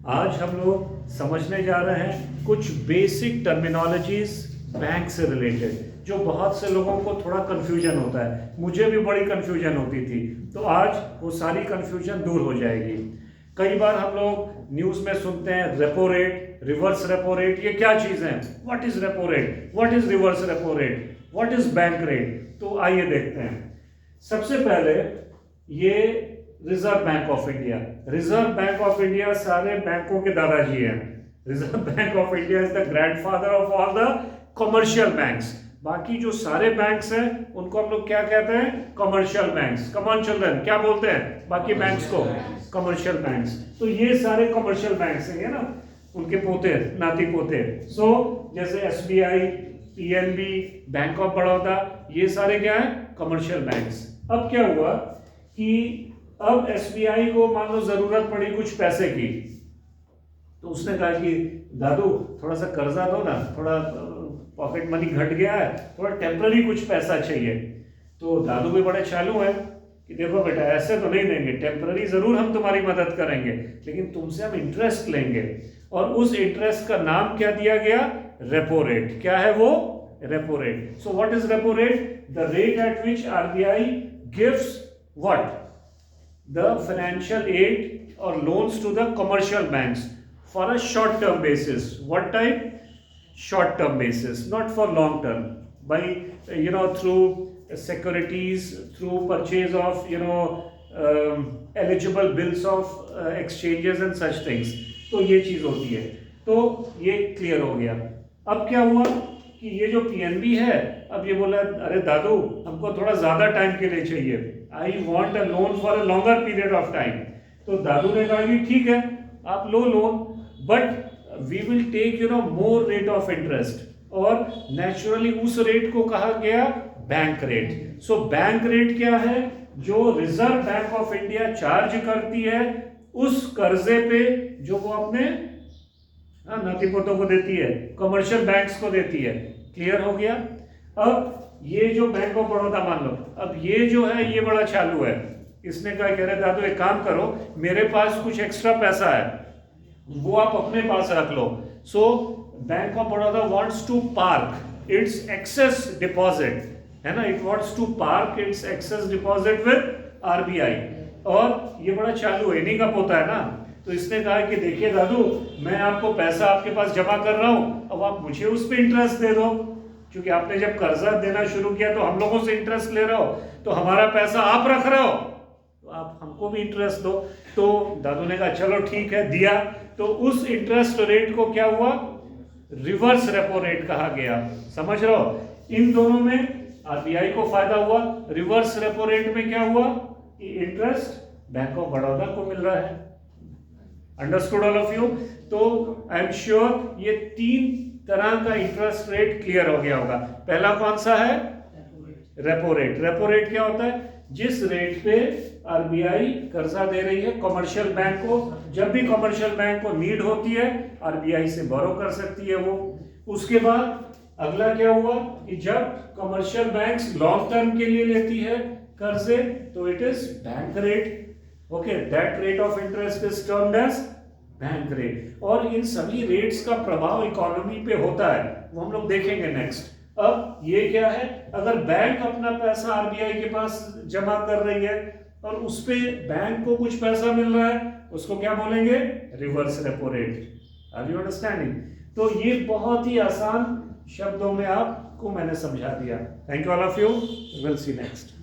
आज हम लोग समझने जा रहे हैं कुछ बेसिक टर्मिनोलॉजीज बैंक से रिलेटेड, जो बहुत से लोगों को थोड़ा कन्फ्यूजन होता है। मुझे भी बड़ी कन्फ्यूजन होती थी, तो आज वो सारी कन्फ्यूजन दूर हो जाएगी। कई बार हम लोग न्यूज़ में सुनते हैं repo rate, reverse repo rate, ये क्या चीज़ है? What is repo rate, what is reverse repo rate, what is bank rate? तो आइए देखते हैं। सबसे पहले ये reserve Bank of India. Reserve Bank of India सारे बैंकों के दादाजी हैं। Reserve Bank of India is the grandfather of all the commercial banks. बाकी जो सारे बैंक्स हैं उनको हम लोग क्या कहते हैं? Commercial banks. Come on children, क्या बोलते हैं बाकी बैंक्स को? Commercial banks. तो ये सारे कमर्शियल बैंक्स हैं ना, उनके पोते, नाती पोते। सो जैसे SBI, PNB, bank of Baroda, ये सारे क्या है? Commercial banks. अब क्या हुआ कि अब एसबीआई को मान लो जरूरत पड़ी कुछ पैसे की, तो उसने कहा कि दादू थोड़ा सा कर्जा दो ना, थोड़ा पॉकेट मनी घट गया है, थोड़ा टेम्पररी कुछ पैसा चाहिए। तो दादू भी बड़े चालू है कि देखो बेटा, ऐसे तो नहीं देंगे, टेम्पररी जरूर हम तुम्हारी मदद करेंगे, लेकिन तुमसे हम इंटरेस्ट लेंगे। और उस इंटरेस्ट का नाम क्या दिया गया? Repo rate. क्या है वो? Repo rate. So what is repo rate? The rate at which RBI gives what? The financial aid or loans to the commercial banks for a short term basis. What type? Short term basis, not for long term. By through securities, through purchase of eligible bills of exchanges and such things. तो ये चीज होती है। तो ये clear हो गया। अब क्या हुआ कि ये जो पीएनबी है, अब ये बोला अरे दादू हमको थोड़ा ज्यादा टाइम के लिए चाहिए, I want a loan for a longer period of time. तो दादू ने कहा कि ठीक है आप लो loan, but we will take more rate of interest. और नेचुरली उस रेट को कहा गया बैंक रेट। सो बैंक रेट क्या है? जो Reserve Bank of India charge करती है उस कर्जे पे जो वो अपने नाती पोतों को देती है, कमर्शियल बैंक्स को देती है। क्लियर हो गया? अब ये जो बैंक ऑफ बड़ौदा मान लो, अब ये जो है ये बड़ा चालू है। इसने कहा कह रहे दादू एक काम करो, मेरे पास कुछ एक्स्ट्रा पैसा है, वो आप अपने पास रख लो। So Bank of Baroda wants to park its excess deposit, है ना, it wants to park its excess deposit with RBI. और ये बड़ा चालू है, इन्हीं का पोता है ना। तो इसने कहा कि देखिए दादू, मैं आपको पैसा आपके पास जमा कर रहा हूं, अब आप मुझे उस पर इंटरेस्ट दे दो, क्योंकि आपने जब कर्जा देना शुरू किया तो हम लोगों से इंटरेस्ट ले रहे हो, तो हमारा पैसा आप रख रहे हो, तो आप हमको भी इंटरेस्ट दो। तो दादू ने कहा चलो ठीक है, दिया। तो उस इंटरेस्ट रेट को क्या हुआ? रिवर्स रेपो रेट कहा गया। समझ रहे हो? इन दोनों में आरबीआई को फायदा हुआ, रिवर्स रेपो रेट में क्या हुआ कि इंटरेस्ट बैंक ऑफ बड़ौदा को मिल रहा है। Understood all of you? तो आई एम श्योर ये तीन तरह का इंटरेस्ट रेट क्लियर हो गया होगा। पहला कौन सा है? Repo rate. रेपो रेट क्या होता है? जिस रेट पे आरबीआई कर्जा दे रही है कमर्शियल बैंक को, जब भी कमर्शियल बैंक को नीड होती है आरबीआई से बोरो कर सकती है वो। उसके बाद अगला क्या हुआ कि जब कमर्शियल बैंक्स लॉन्ग टर्म के लिए लेती है कर्जे, तो it is bank rate. Okay, that rate of interest is termed as bank rate. और इन सभी रेट्स का प्रभाव इकोनॉमी पे होता है, वो हम लोग देखेंगे नेक्स्ट। अब ये क्या है? अगर बैंक अपना पैसा आरबीआई के पास जमा कर रही है और उस पे बैंक को कुछ पैसा मिल रहा है, उसको क्या बोलेंगे? Reverse repo rate. Are you understanding? तो ये बहुत ही आसान शब्दों में आपको मैंने समझा दिया। Thank you all of you, will see next.